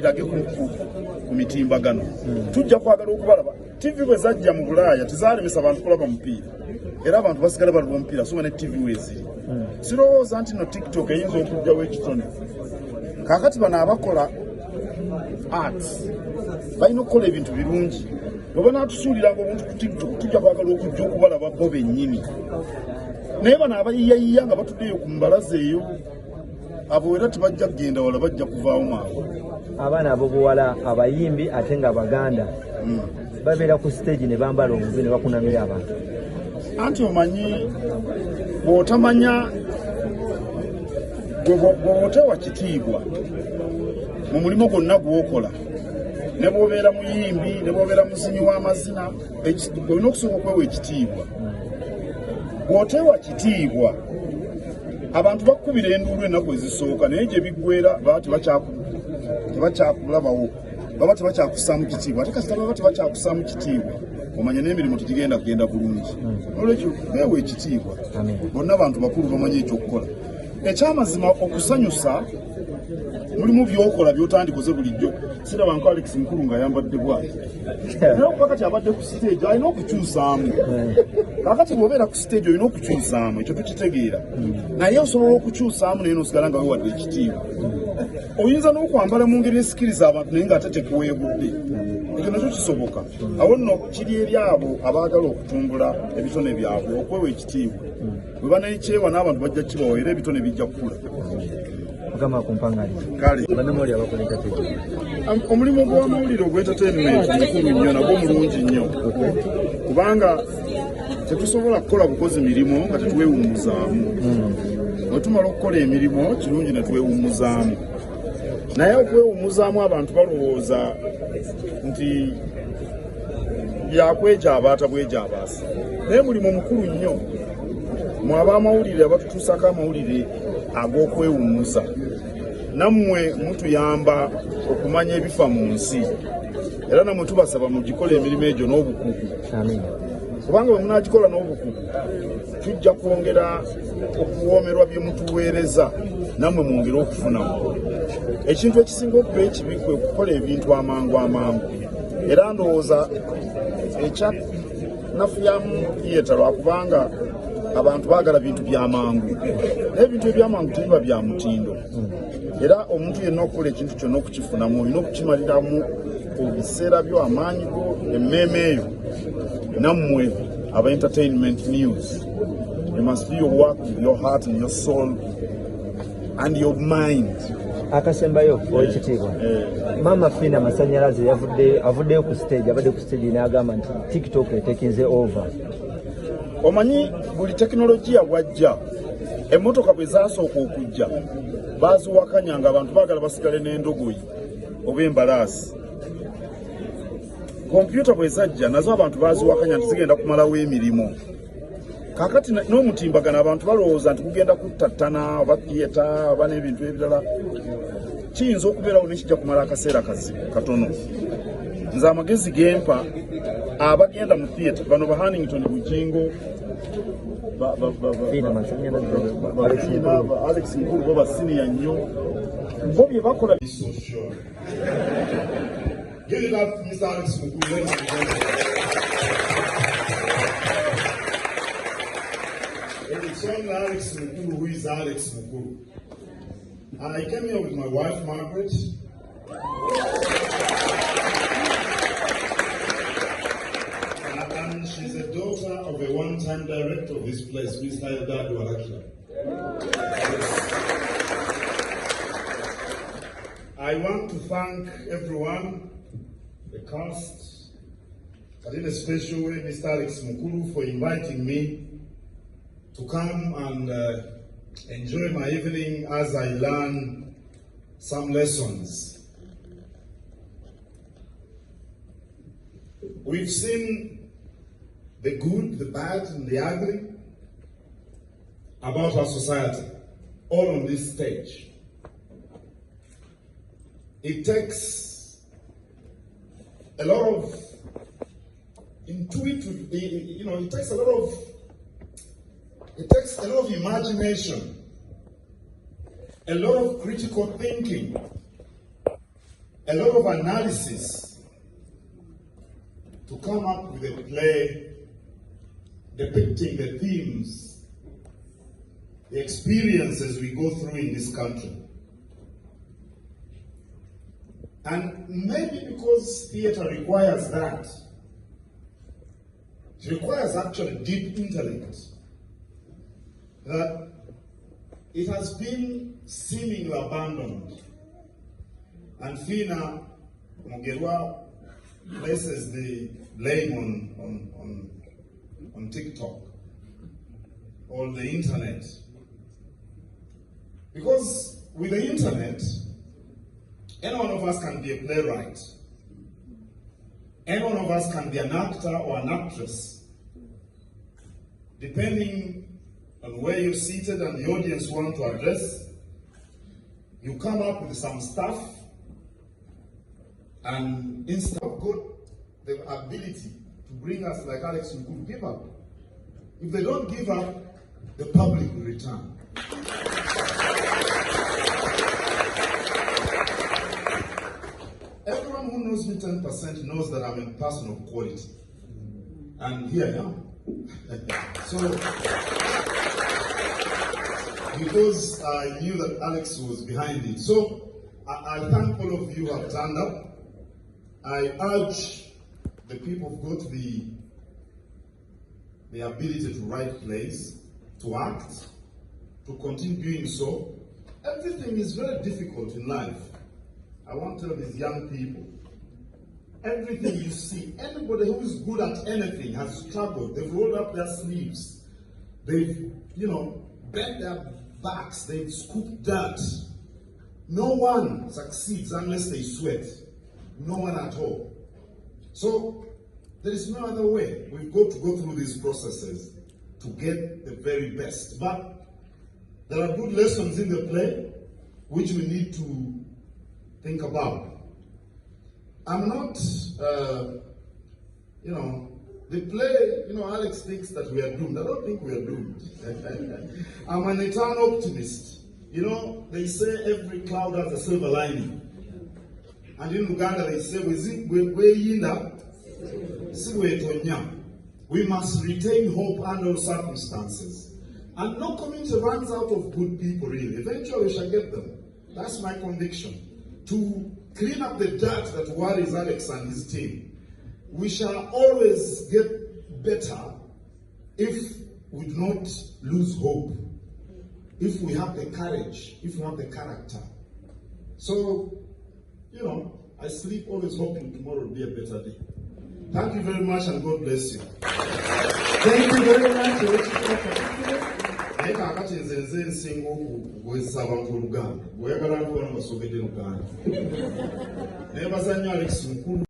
birage ku mitimbagano tujja kwagala okubalaba TV bwe zajja mu Bulaaya tezaalemesa abantu kulaba mupiira era abantu basigala balaba omupiira so ne TV weziri sirowooza nti no TikTok eyinza okujjawo ekitone kaakati bano abakola arts balina okukola ebintu birungi bwe banaatusuuliranga obuntu ku TikTok tujja kwagala okujja okubalaba bo bennyini naye bano abayiyayiya nga batuddeyo ku mbalaza eyo abo era tebajja kugenda wala bajja kuvaawo maawe abaana abobuwala abayimbi ate nga Baganda babeera ku stage ne bambala obubi ne bakunamira abantu anti omanyi bw'otamanya bw'otewa kitiibwa mu mulimu gwonna gw'okola ne bw'obeera muyimbi ne bw'obeera muzinyi w'amazina olina okusooka okwewa ekitiibwa bw'otewa kitiibwa abantu bakubira enduulu ennaku ezisooka naye gye biggwera baba tebakyakulabawo baba tebakyakussaamu kitiibwa ate kasita baba tebakyakussaamu kitiibwa omanya n'emirimu tegigenda kugenda bulungi olwekyo beewa ekitiibwa bonna abantu bakulu bamanyi ekyokukola ekyamazima okusanyusa mulimu byokola byotandikoze bulijjo siraba nko Alex Mukulu ng'ayambadde bwati naye okuba kati abadde ku stage alina okukyusaamu kakati bw'obeera ku stage olina okukyusaamu ekyo tukitegeera naye osobola okukyusaamu naye n'osigala nga weewadde ekitiibwa oyinza n'okwambala mu ngeri esikiriza abantu naye ng'ate tekuweebudde ekyo nakyo kisoboka awo nno kiri eri abo abaagala okutumbula ebitone byabwe okwewa ekitiibwa bwe banayikyewa n'abantu bajja kibawa era ebitone bijja kukula omulimu gw'amawulire ogw'entertainment mukulu nnyo nagwo mulungi nnyo kubanga tetusobola kukola bukozi mirimu nga tetuweewummuzaamu bwe tumala okukola emirimu kirungi ne tweewummuzaamu naye okwewummuzaamu abantu balowooza nti byakwejabaata bwejabaasa naye mulimu mukulu nnyo mwaba amawulire abatutuusako amawulire ag'okwewummuza nammwe mutuyamba okumanya ebifa mu nsi era nammwe tubasaba mugikola emirimu egyo n'obukugu kubanga bwe munagikola n'obukugu tujja kwongera okuwoomerwa bye mutuweereza nammwe mwongere okufunamu ekintu ekisinga okuba ekibi kwe okukola ebintu amangu era ndowooza ekya nafuyamu theatre lwakubanga abantu baagala bintu byamangu naye ebintu ebyamangu tebiba bya mutindo era omuntu yenna okukola ekintu kyonna okukifunamu olina okukimaliramu ebiseera byo amaanyi go emmeeme eyo nammwe aba entertainment news you must do your work with your heart and your soul and your mind. Akasembayo ekitiibwa Mama Fina Masanyalaze avuddeyo ku stage abadde ku stage n'agamba nti TikTok etekinze over. Omanyi buli tekinologiya bwajja emmotoka bwe zaasooka okujja baaziwakanya nga abantu baagala basigale n'endogoyi oba embalaasi. Kompyuta bwe zajja nazo abantu baaziwakanya nti zigenda kumalawo emirimu. Kakati n'omutimbagano abantu balowooza nti kugenda kuttattana oba theatre oba n'ebintu ebirala kiyinza okubeerawo nekijja kumala akaseera katono. Nze amagezi gempa abagenda mu theatre bano ba Hannington Bujingo Alex Mukulu bo basiniya nnyo bo bye bakola. Give it up, Mr. Alex Mukulu. It's only Alex Mukulu who is Alex Mukulu. And I came here with my wife, Margaret. And she's a daughter of a one-time director of this place, Mr. Ayogedde Warakira. I want to thank everyone, the cast, but in a special way, Mr. Alex Mukulu, for inviting me to come and enjoy my evening as I learn some lessons. We've seen the good, the bad, and the ugly about our society, all on this stage. It takes a lot of intuitive, it takes a lot of imagination, a lot of critical thinking a lot of analysis to come up with a play depicting the themes, the experiences we go through in this country. And maybe because theatre requires that, it requires actually deep intellect, that it has been seemingly abandoned. And Fina Mugerwa places the blame on TikTok or the internet. Because with the internet, any one of us can be a playwright. Any one of us can be an actor or an actress. Depending on where you're seated and the audience want to address, you come up with some stuff, and instead of got the ability to bring us like Alex, who could give up. If they don't give up, the public will return. Everyone who knows me 10% knows that I'm a person of quality. And here I am. So, because I knew that Alex was behind it. So, I thank all of you who have turned up. I urge the people who've got the ability to write plays, to act, to continue doing so. Everything is very difficult in life. I want to tell these young people, everything you see, anybody who is good at anything has struggled. They've rolled up their sleeves. They've, bent their backs. They've scooped dirt. No one succeeds unless they sweat. No one at all. So there is no other way. We've got to go through these processes to get the very best. But there are good lessons in the play which we need to think about. I'm not, the play, Alex thinks that we are doomed. I don't think we are doomed. I'm an eternal optimist. They say every cloud has a silver lining. And in Uganda they say, we must retain hope under all circumstances. And no community runs out of good people, really. Eventually we shall get them. That's my conviction. To clean up the dirt that worries Alex and his team. We shall always get better if we do not lose hope. If we have the courage, if we have the character. So, I sleep always hoping tomorrow will be a better day. Thank you very much and God bless you. Thank you very much. Naye kakati nze nsinga okukozesa abantu Oluganda. Bw'oyagala nkubona basogedde Luganda. Naye bazannyo Alex mukulu.